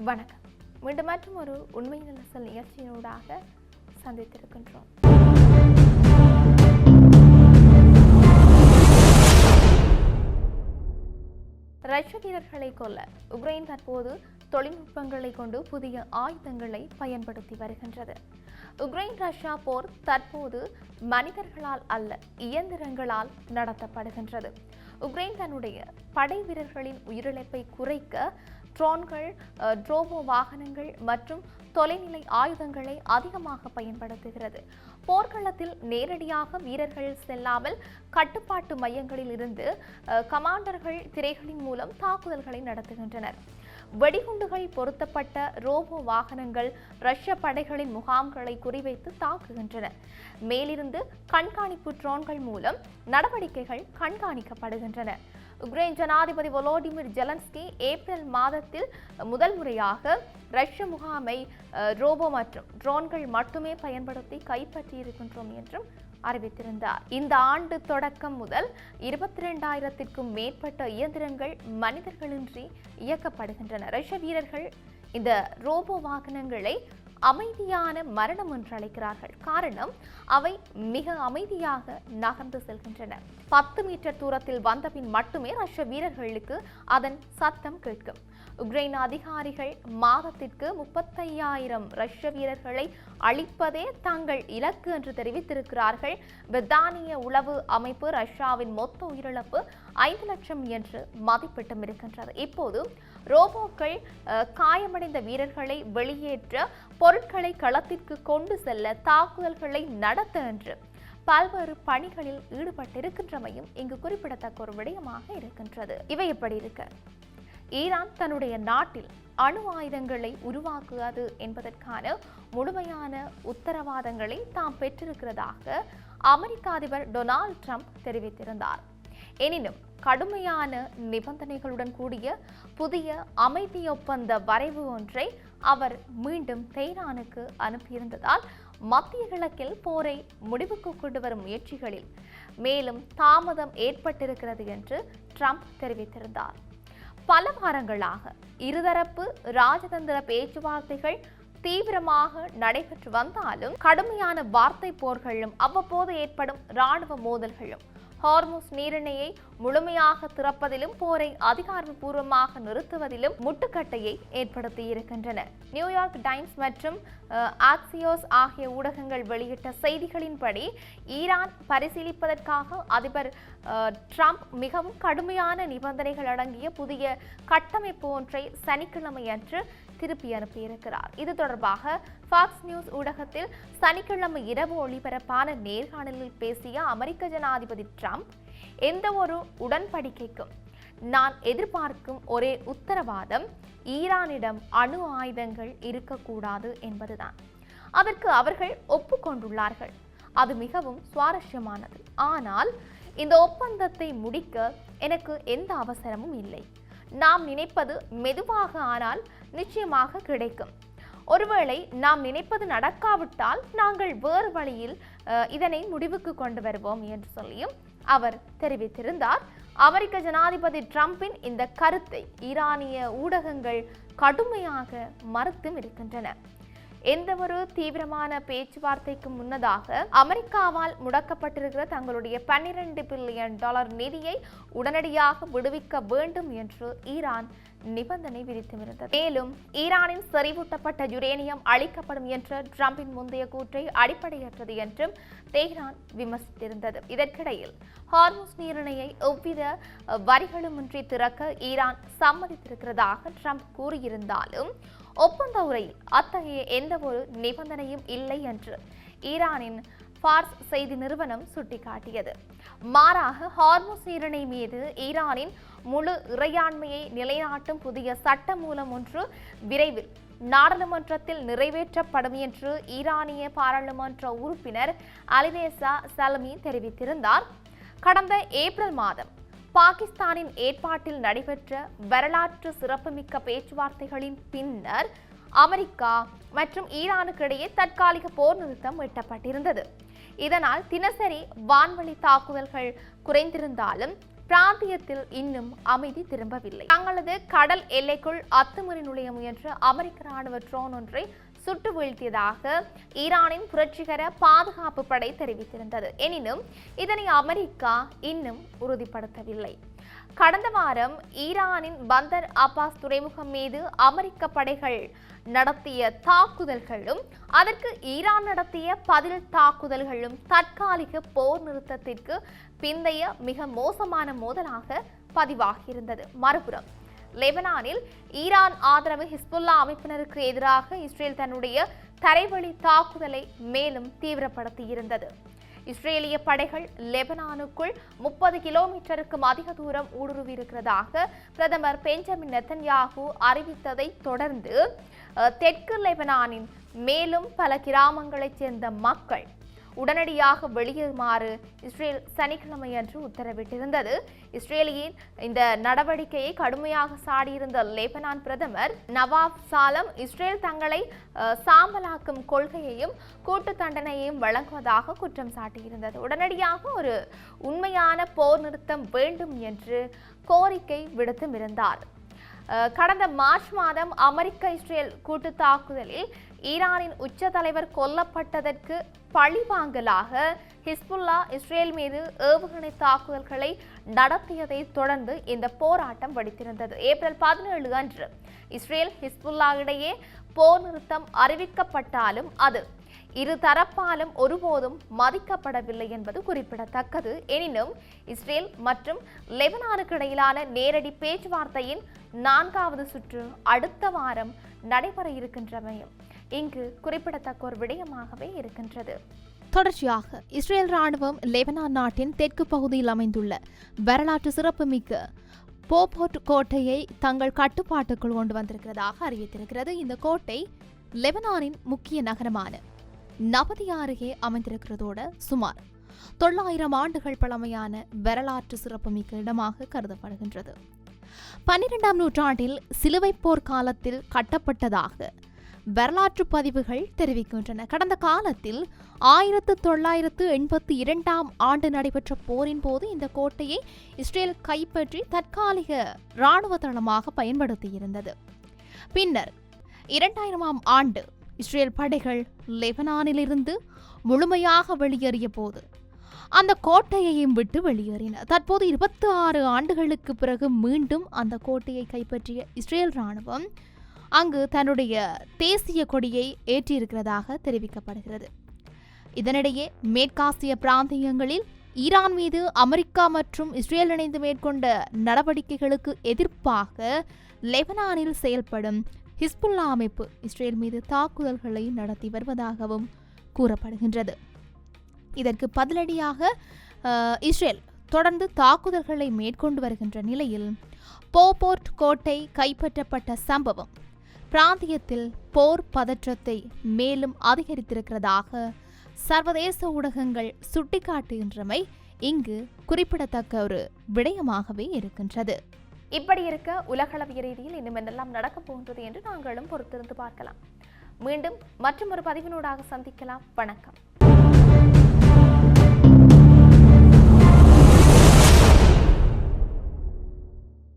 வணக்கம். மீண்டும் மற்றும் ஒரு உண்மை நிலசல் நிகழ்ச்சியினூடாக சந்தித்திருக்கின்றோம். ரஷ்ய வீரர்களை கொல்ல உக்ரைன் தற்போது தொழில்நுட்பங்களை கொண்டு புதிய ஆயுதங்களை பயன்படுத்தி வருகின்றது. உக்ரைன் ரஷ்யா போர் தற்போது மனிதர்களால் அல்ல, இயந்திரங்களால் நடத்தப்படுகின்றது. உக்ரைன் தன்னுடைய படை வீரர்களின் உயிரிழப்பை குறைக்க ட்ரோன்கள், ட்ரோபோ வாகனங்கள் மற்றும் தொலைநிலை ஆயுதங்களை அதிகமாக பயன்படுத்துகிறது. போர்க்களத்தில் நேரடியாக வீரர்கள் செல்லாமல் கட்டுப்பாட்டு மையங்களில் இருந்து கமாண்டர்கள் திரைகளின் மூலம் தாக்குதல்களை நடத்துகின்றனர். வெடிகுண்டுகள் பொருத்தப்பட்ட ரோபோ வாகனங்கள் ரஷ்ய படைகளின் முகாம்களை குறிவைத்து தாக்குகின்றன. மேலிருந்து கண்காணிப்பு ட்ரோன்கள் மூலம் நடவடிக்கைகள் கண்காணிக்கப்படுகின்றன. உக்ரைன் ஜனாதிபதி வோலோடிமிர் ஜெலன்ஸ்கி ஏப்ரல் மாதத்தில் முதல் முறையாக ரஷ்ய முகாமை ரோபோ மற்றும் ட்ரோன்கள் மட்டுமே பயன்படுத்தி கைப்பற்றியிருக்கின்றோம் என்றும் அறிவித்திருந்தார். இந்த ஆண்டு தொடக்கம் முதல் 22,000க்கும் மேற்பட்ட இயந்திரங்கள் மனிதர்களின்றி இயக்கப்படுகின்றன. ரஷ்ய வீரர்கள் இந்த ரோபோ வாகனங்களை அமைதியான மரணம் என்று அழைக்கிறார்கள். காரணம், அவை மிக அமைதியாக நகர்ந்து செல்கின்றன. 10 மீட்டர் தூரத்தில் வந்தபின் மட்டுமே ரஷ்ய வீரர்களுக்கு அதன் சத்தம் கேட்கும். உக்ரைன் அதிகாரிகள் மாதத்திற்கு 35,000 ரஷ்ய வீரர்களை அழிப்பதே தங்கள் இலக்கு என்று தெரிவித்திருக்கிறார்கள். பிரித்தானிய உளவு அமைப்பு ரஷ்யாவின் மொத்த உயிரிழப்பு 5 லட்சம் என்று மதிப்பிட்டும் இருக்கின்றது. இப்போது ரோபோக்கள் காயமடைந்த வீரர்களை வெளியேற்ற, பொருட்களை களத்திற்கு கொண்டு செல்ல, தாக்குதல்களை நடத்த என்று பல்வேறு பணிகளில் ஈடுபட்டிருக்கின்றமையும் இங்கு குறிப்பிடத்தக்க ஒரு விடயமாக இருக்கின்றது. இவை எப்படி இருக்க, ஈரான் தன்னுடைய நாட்டில் அணு ஆயுதங்களை உருவாக்குவது என்பதற்கான முழுமையான உத்தரவாதங்களை தாம் பெற்றிருக்கிறதாக அமெரிக்க அதிபர் டொனால்ட் ட்ரம்ப் தெரிவித்திருந்தார். எனினும் கடுமையான நிபந்தனைகளுடன் கூடிய புதிய அமைதி ஒப்பந்த வரைவு ஒன்றை அவர் மீண்டும் தெஹ்ரானுக்கு அனுப்பியிருந்ததால் மத்திய கிழக்கில் போரை முடிவுக்கு கொண்டு வரும் முயற்சிகளில் மேலும் தாமதம் ஏற்பட்டிருக்கிறது என்று ட்ரம்ப் தெரிவித்திருந்தார். பல வாரங்களாக இருதரப்பு ராஜதந்திர பேச்சுவார்த்தைகள் தீவிரமாக நடைபெற்று வந்தாலும் கடுமையான வார்த்தை போர்களும் அவ்வப்போது ஏற்படும் இராணுவ மோதல்களும் ஹார்முஸ் நீரிணையை முழுமையாக திறப்பதிலும் போரை அதிகாரப்பூர்வமாக நிறுத்துவதிலும் முட்டுக்கட்டையை ஏற்படுத்தி இருக்கின்றன. நியூயார்க் டைம்ஸ் மற்றும் ஆக்சியோஸ் ஆகிய ஊடகங்கள் வெளியிட்ட செய்திகளின்படி ஈரான் பரிசீலிப்பதற்காக அதிபர் ட்ரம்ப் மிகவும் கடுமையான நிபந்தனைகள் அடங்கிய புதிய கட்டமைப்பு ஒன்றை சனிக்கிழமையன்று திருப்பி அனுப்பியிருக்கிறார். இது தொடர்பாக ஃபாக்ஸ் நியூஸ் ஊடகத்தில் சனிக்கிழமை இரவு ஒளிபரப்பான நேர்காணலில் பேசிய அமெரிக்க ஜனாதிபதி ட்ரம்ப், எந்த ஒரு உடன்படிக்கைக்கும் நான் எதிர்பார்க்கும் ஒரே உத்தரவாதம் ஈரானிடம் அணு ஆயுதங்கள் இருக்கக்கூடாது என்பதுதான். அதற்கு அவர்கள் ஒப்புக்கொண்டுள்ளார்கள். அது மிகவும் சுவாரஸ்யமானது. ஆனால் இந்த ஒப்பந்தத்தை முடிக்க எனக்கு எந்த அவசரமும் இல்லை. நாம் நினைப்பது மெதுவாக ஆனால் நிச்சயமாக கிடைக்கும். ஒருவேளை நாம் நினைப்பது நடக்காவிட்டால் நாங்கள் வேறு வழியில் இதனை முடிவுக்கு கொண்டு வருவோம் என்று சொல்லியும் அவர் தெரிவித்திருந்தார். அமெரிக்க ஜனாதிபதி ட்ரம்பின் இந்த கருத்தை ஈரானிய ஊடகங்கள் கடுமையாக மறுத்தும் இருக்கின்றன. எந்த ஒரு தீவிரமான பேச்சுவார்த்தைக்கு முன்னதாக அமெரிக்காவால் முடக்கப்பட்டிருக்கிற தங்களுடைய $12 பில்லியன் நிதியை உடனடியாக விடுவிக்க வேண்டும் என்று ஈரான் நிபந்தனை விதித்திருந்தது. மேலும் ஈரானின் செறிவூட்டப்பட்ட யுரேனியம் அளிக்கப்படும் என்ற ட்ரம்பின் முந்தைய கூற்றை அடிப்படையற்றது என்றும் தெஹ்ரான் விமர்சித்திருந்தது. இதற்கிடையில் ஹார்முஸ் நீரிணையை எவ்வித வரிகளுமின்றி திறக்க ஈரான் சம்மதித்திருக்கிறதாக ட்ரம்ப் கூறியிருந்தாலும் ஒப்பந்த உரையில் அத்தகைய எந்த ஒரு நிபந்தனையும் இல்லை என்று ஈரானின் ஃபார்ஸ் செய்தி நிறுவனம் சுட்டிக்காட்டியது. மாறாக ஹார்முஸ் நீரிணை மீது ஈரானின் முழு இறையாண்மையை நிலைநாட்டும் புதிய சட்ட மூலம் ஒன்று விரைவில் நாடாளுமன்றத்தில் நிறைவேற்றப்படும் என்று ஈரானிய பாராளுமன்ற உறுப்பினர் அலிரேசா சலமி தெரிவித்திருந்தார். கடந்த ஏப்ரல் மாதம் பாகிஸ்தானின் ஏற்பாட்டில் நடைபெற்ற வரலாற்று சிறப்புமிக்க பேச்சுவார்த்தைகளின் பின்னர் அமெரிக்கா மற்றும் ஈரானுக்கு இடையே தற்காலிக போர் நிறுத்தம் எட்டப்பட்டிருந்தது. இதனால் தினசரி வான்வழி தாக்குதல்கள் குறைந்திருந்தாலும் பிராந்தியத்தில் இன்னும் அமைதி திரும்பவில்லை. தங்களது கடல் எல்லைக்குள் அத்துமீறி நுழைய முயன்ற அமெரிக்க ராணுவ ட்ரோன் ஒன்றை சுட்டு வீழ்த்தியதாக ஈரானின் புரட்சிகர பாதுகாப்பு படை தெரிவித்திருந்தது. எனினும் இதனை அமெரிக்கா இன்னும் உறுதிப்படுத்தவில்லை. கடந்த வாரம் ஈரானின் பந்தர் அப்பாஸ் துறைமுகம் மீது அமெரிக்க படைகள் நடத்திய தாக்குதல்களும் அதற்கு ஈரான் நடத்திய பதில் தாக்குதல்களும் தற்காலிக போர் நிறுத்தத்திற்கு பிந்தைய மிக மோசமான மோதலாக பதிவாகியிருந்தது. மறுபுறம் லெபனானில் ஈரான் ஆதரவு ஹிஸ்புல்லா அமைப்பினருக்கு எதிராக இஸ்ரேல் தன்னுடைய தரைவழி தாக்குதலை மேலும் தீவிரப்படுத்தியிருந்தது. இஸ்ரேலிய படைகள் லெபனானுக்குள் 30 கிலோமீட்டருக்கும் அதிக தூரம் ஊடுருவியிருக்கிறதாக பிரதமர் பெஞ்சமின் நெத்தன்யாகு அறிவித்ததை தொடர்ந்து தெற்கு லெபனானின் மேலும் பல கிராமங்களைச் சேர்ந்த மக்கள் உடனடியாக வெளியேறுமாறு இஸ்ரேல் சனிக்கிழமையன்று உத்தரவிட்டிருந்தது. இஸ்ரேலியின் இந்த நடவடிக்கையை கடுமையாக சாடியிருந்த லெபனான் பிரதமர் நவாப் சாலம் இஸ்ரேல் தங்களை சாம்பலாக்கும் கொள்கையையும் கூட்டு தண்டனையையும் வழங்குவதாக குற்றம் சாட்டியிருந்தது. உடனடியாக ஒரு உண்மையான போர் நிறுத்தம் வேண்டும் என்று கோரிக்கை விடுத்தும் இருந்தார். கடந்த மார்ச் மாதம் அமெரிக்க இஸ்ரேல் கூட்டு தாக்குதலில் ஈரானின் உச்ச தலைவர் கொல்லப்பட்டதற்கு பழிவாங்கலாக ஹிஸ்புல்லா இஸ்ரேல் மீது ஏவுகணை தாக்குதல்களை நடத்தியதை தொடர்ந்து இந்த போராட்டம் வெடித்திருந்தது. ஏப்ரல் 17 அன்று இஸ்ரேல் ஹிஸ்புல்லா இடையே போர் நிறுத்தம் அறிவிக்கப்பட்டாலும் அது இரு தரப்பாலும் ஒருபோதும் மதிக்கப்படவில்லை என்பது குறிப்பிடத்தக்கது. எனினும் இஸ்ரேல் மற்றும் லெபனானுக்கு இடையிலான நேரடி பேச்சுவார்த்தையின் 4வது சுற்று அடுத்த வாரம் நடைபெற இருக்கின்றமையும் இங்கு குறிப்பிடத்தக்க ஒரு விடயமாகவே இருக்கின்றது. தொடர்ச்சியாக இஸ்ரேல் ராணுவம் லெபனான் நாட்டின் தெற்கு பகுதியில் அமைந்துள்ள வரலாற்று சிறப்புமிக்க போபோர்ட் கோட்டையை தங்கள் கட்டுப்பாட்டுக்குள் கொண்டு வந்திருக்கிறதாக அறிவித்திருக்கிறது. இந்த கோட்டை லெபனானின் முக்கிய நகரமான நபதியா அருகே அமைந்திருக்கிறதோட சுமார் 900 ஆண்டுகள் பழமையான வரலாற்று சிறப்புமிக்க இடமாக கருதப்படுகின்றது. 12ஆம் நூற்றாண்டில் சிலுவைப் போர் காலத்தில் கட்டப்பட்டதாக வரலாற்று பதிவுகள் தெரிவிக்கின்றன. கடந்த காலத்தில் 1982ஆம் ஆண்டு நடைபெற்ற போரின் போது இந்த கோட்டையை இஸ்ரேல் கைப்பற்றி தற்காலிக இராணுவ தளமாக பயன்படுத்தியிருந்தது. பின்னர் 2000ஆம் ஆண்டு இஸ்ரேல் படைகள் லெபனானிலிருந்து முழுமையாக வெளியேறிய போது அந்த கோட்டையையும் விட்டு வெளியேறின. தற்போது 26 ஆண்டுகளுக்கு பிறகு மீண்டும் அந்த கோட்டையை கைப்பற்றிய இஸ்ரேல் ராணுவம் அங்கு தன்னுடைய தேசிய கொடியை ஏற்றியிருக்கிறதாக தெரிவிக்கப்படுகிறது. இதனிடையே மேற்காசிய பிராந்தியங்களில் ஈரான் மீது அமெரிக்கா மற்றும் இஸ்ரேல் இணைந்து மேற்கொண்ட நடவடிக்கைகளுக்கு எதிர்ப்பாக லெபனானில் செயல்படும் ஹிஸ்புல்லா அமைப்பு இஸ்ரேல் மீது தாக்குதல்களை நடத்தி வருவதாகவும் கூறப்படுகின்றது. இதற்கு பதிலடியாக இஸ்ரேல் தொடர்ந்து தாக்குதல்களை மேற்கொண்டு வருகின்ற நிலையில் போபோர்ட் கோட்டை கைப்பற்றப்பட்ட சம்பவம் பிராந்தியத்தில் போர் பதற்றத்தை மேலும் அதிகரித்திருக்கிறதாக சர்வதேச ஊடகங்கள் சுட்டிக்காட்டுகின்றமை இங்கு குறிப்பிடத்தக்க ஒரு விடயமாகவே இருக்கின்றது. இப்படி இருக்க உலகளவிய ரீதியில் இன்னும் என்னெல்லாம் நடக்கப் போகின்றது என்று நாங்களும் பொறுத்திருந்து பார்க்கலாம். மீண்டும் மற்றும் ஒரு பதிவினூடாக சந்திக்கலாம். வணக்கம்.